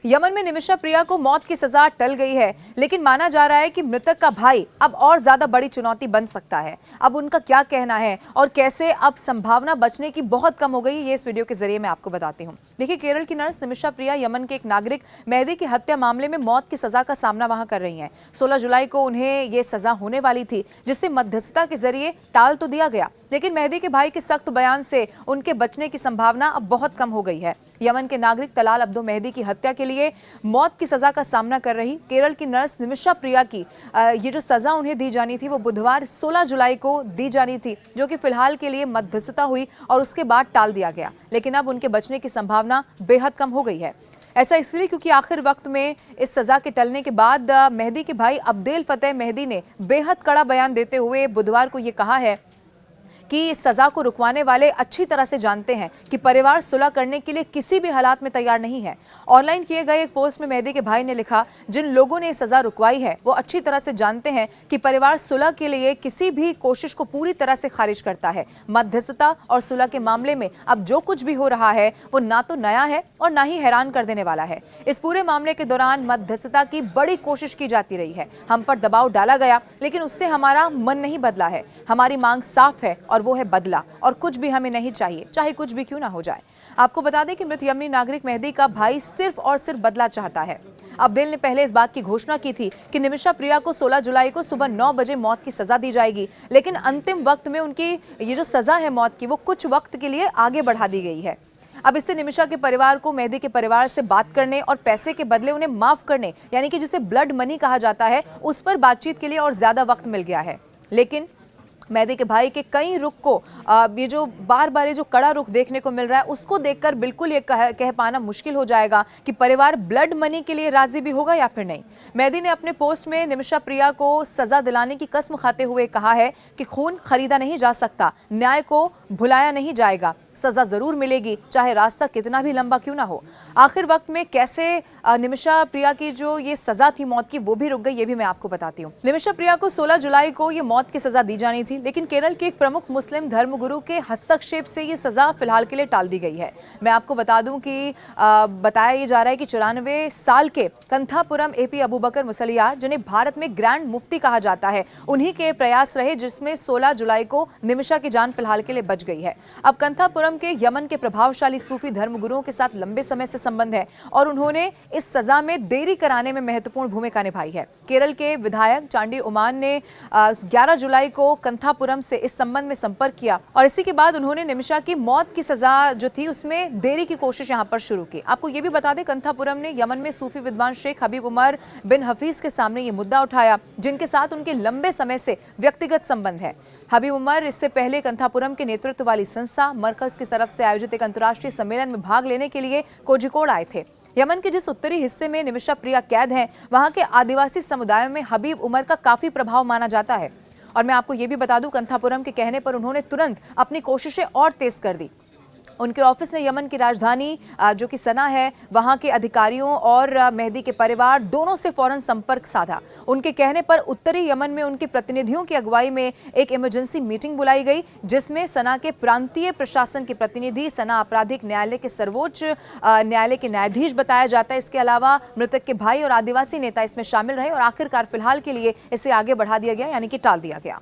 Yemen में निमिषा प्रिया को मौत की सजा टल गई है, लेकिन माना जा रहा है कि मृतक का भाई अब और ज्यादा बड़ी चुनौती बन सकता है। अब उनका क्या कहना है और कैसे अब संभावना बचने की बहुत कम हो गई, ये इस वीडियो के जरिए मैं आपको बताती हूँ। देखिए, केरल की नर्स निमिषा प्रिया यमन के एक नागरिक मेहदी की हत्या मामले में मौत की सजा का सामना वहां कर रही हैं। 16 जुलाई को उन्हें ये सजा होने वाली थी, जिसे मध्यस्थता के जरिए टाल तो दिया गया, लेकिन मेहदी के भाई के सख्त बयान से उनके बचने की संभावना अब बहुत कम हो गई है। यमन के नागरिक तलाल अब्दो मेहदी की हत्या के लिए मौत की सजा का सामना कर रही केरल की नर्स निमिषा प्रिया की ये जो सजा उन्हें दी जानी थी वो बुधवार 16 जुलाई को दी जानी थी, जो कि फिलहाल के लिए मध्यस्थता हुई और उसके बाद टाल दिया गया। लेकिन अब उनके बचने की संभावना बेहद कम हो गई है। ऐसा इसलिए क्योंकि आखिर वक्त में इस सजा के टलने के बाद मेहदी के भाई अब्देल फतेह मेहदी ने बेहद कड़ा बयान देते हुए बुधवार को ये कहा है कि इस सजा को रुकवाने वाले अच्छी तरह से जानते हैं कि परिवार सुलह करने के लिए किसी भी हालात में तैयार नहीं है। ऑनलाइन किए गए एक पोस्ट में मेहदी के भाई ने लिखा, जिन लोगों ने सजा रुकवाई है वो अच्छी तरह से जानते हैं कि परिवार सुलह के लिए किसी भी कोशिश को पूरी तरह से खारिज करता है। मध्यस्थता और सुलह के मामले में अब जो कुछ भी हो रहा है वो ना तो नया है और ना ही हैरान कर देने वाला है। इस पूरे मामले के दौरान मध्यस्थता की बड़ी कोशिश की जाती रही है, हम पर दबाव डाला गया, लेकिन उससे हमारा मन नहीं बदला है। हमारी मांग साफ है और वो है बदला, और कुछ भी हमें नहीं चाहिए, चाहे कुछ भी क्यों ना हो जाए। आपको बता दें कि मृत यमनी नागरिक मेहदी का भाई सिर्फ और सिर्फ बदला चाहता है। अब्देल ने पहले इस बात की घोषणा की थी कि निमिषा प्रिया को 16 जुलाई को सुबह 9 बजे मौत की सजा दी जाएगी, लेकिन अंतिम वक्त में उनकी ये जो सजा है मौत की वो कुछ वक्त के लिए आगे बढ़ा दी गई है। अब इससे निमिषा के परिवार को मेहदी के परिवार से बात करने और पैसे के बदले उन्हें माफ करने, यानी कि जिसे ब्लड मनी कहा जाता है, उस पर बातचीत के लिए और ज्यादा वक्त मिल गया है। लेकिन मेहदी के भाई के कई रुख को ये जो बार बार ये जो कड़ा रुख देखने को मिल रहा है, उसको देखकर बिल्कुल ये कह पाना मुश्किल हो जाएगा कि परिवार ब्लड मनी के लिए राजी भी होगा या फिर नहीं। मेहदी ने अपने पोस्ट में निमिषा प्रिया को सजा दिलाने की कसम खाते हुए कहा है कि खून खरीदा नहीं जा सकता, न्याय को भुलाया नहीं जाएगा, सजा जरूर मिलेगी, चाहे रास्ता कितना भी लंबा क्यों ना हो। आखिर वक्त में कैसे निमिषा प्रिया की जो ये सजा थी मौत की वो भी रुक गई, ये भी मैं आपको बताती हूँ। निमिषा प्रिया को 16 जुलाई को ये मौत की सजा दी जानी थी, लेकिन केरल के एक प्रमुख मुस्लिम धर्मगुरु के हस्तक्षेप से ये सजा फिलहाल के लिए टाल दी गई है। मैं आपको बता दूं कि बताया ये जा रहा है कि 94 साल के कंथापुरम एपी अबू बकर मुसलियार, जिन्हें भारत में ग्रैंड मुफ्ती कहा जाता है, उन्हीं के प्रयास रहे जिसमें 16 जुलाई को निमिषा की जान फिलहाल के लिए बच गई है। अब कंथापुरम के यमन के प्रभावशाली सूफी धर्मगुरुओं के साथ लंबे समय से संबंध है और उन्होंने इस सजा में देरी कराने में महत्वपूर्ण भूमिका निभाई है। केरल के विधायक चांडी उमान ने 11 जुलाई को कंथापुरम से इस संबंध में संपर्क किया और इसी के बाद उन्होंने निमिषा की मौत की सजा जो थी उसमें देरी की कोशिश यहां पर शुरू की। आपको यह भी बता दें, कंथापुरम ने यमन में सूफी विद्वान शेख हबीब उमर बिन हफीज के सामने ये मुद्दा उठाया, जिनके साथ उनके लंबे समय से व्यक्तिगत संबंध है। हबीब उमर इससे पहले कंथापुरम के नेतृत्व वाली संस्था मरकज की तरफ से आयोजित एक अंतर्राष्ट्रीय सम्मेलन में भाग लेने के लिए कोझिकोड आए थे। यमन के जिस उत्तरी हिस्से में निमिषा प्रिया कैद हैं, वहां के आदिवासी समुदायों में हबीब उमर का काफी प्रभाव माना जाता है। और मैं आपको ये भी बता दूं, कंथापुरम के कहने पर उन्होंने तुरंत अपनी कोशिशें और तेज कर दी। उनके ऑफिस ने यमन की राजधानी जो कि सना है, वहां के अधिकारियों और मेहदी के परिवार दोनों से फौरन संपर्क साधा। उनके कहने पर उत्तरी यमन में उनके प्रतिनिधियों की अगुवाई में एक इमरजेंसी मीटिंग बुलाई गई, जिसमें सना के प्रांतीय प्रशासन के प्रतिनिधि, सना आपराधिक न्यायालय के सर्वोच्च न्यायालय के न्यायाधीश बताया जाता है। इसके अलावा मृतक के भाई और आदिवासी नेता इसमें शामिल रहे और आखिरकार फिलहाल के लिए इसे आगे बढ़ा दिया गया, यानी कि टाल दिया गया।